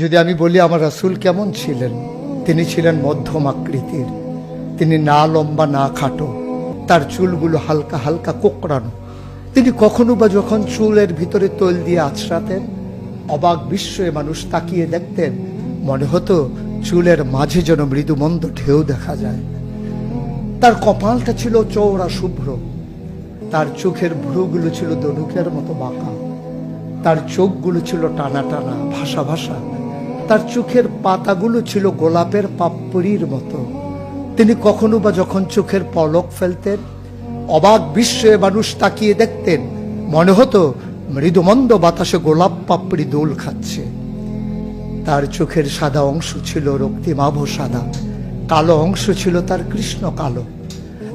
যদি আমি বলি আমার রাসূল কেমন ছিলেন, তিনি ছিলেন মধ্যম আকৃতির। তিনি না লম্বা না খাটো, তার চুলগুলো হালকা হালকা কোঁকড়ানো। তিনি কখনো বা যখন চুলের ভিতরে তৈল দিয়ে আছড়াতেন, অবাক বিস্ময়ে মানুষ তাকিয়ে দেখতেন, মনে হতো চুলের মাঝে যেন মৃদুমন্দ ঢেউ দেখা যায়। তার কপালটা ছিল চওড়া শুভ্র, তার চোখের ভ্রুগুলো ছিল ধনুকের মতো বাঁকা, তার চোখগুলো ছিল টানা টানা ভাসা ভাসা, তার চোখের পাতাগুলো ছিল গোলাপের পাপড়ির মতো। তিনি কখনো বা যখন চোখের পলক ফেলতেন, অবাক বিস্ময়ে মানুষ তাকিয়ে দেখতেন, মনে হতো মৃদুমন্দ বাতাসে গোলাপ পাপড়ি দোল খাচ্ছে। তার চোখের সাদা অংশ ছিল রক্তিমাভ সাদা, কালো অংশ ছিল তার কৃষ্ণ কালো।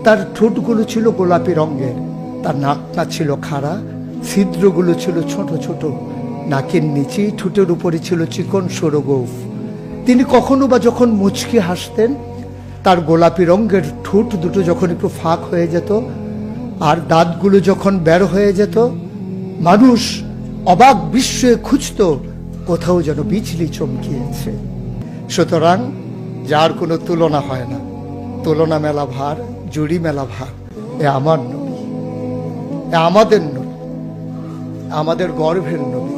তার ঠোঁটগুলো ছিল গোলাপি রঙের, তার নাকটা ছিল খাড়া, ছিদ্রগুলো ছিল ছোট ছোট, নাকের নিচেই ঠোঁটের উপরে ছিল চিকন সরু গোঁফ। তিনি কখনো বা যখন মুচকি হাসতেন, তার গোলাপি রঙের ঠোঁট দুটো যখন একটু ফাঁক হয়ে যেত আর দাঁতগুলো যখন বের হয়ে যেত, মানুষ অবাক বিস্ময়ে খুঁজত কোথাও যেন বিজলি চমকিয়েছে। সুতরাং যার কোনো তুলনা হয় না, তুলনা মেলা ভার, জুড়ি মেলা ভার। এ আমার নবী, এ আমাদের নবী, আমাদের গর্ভের নবী।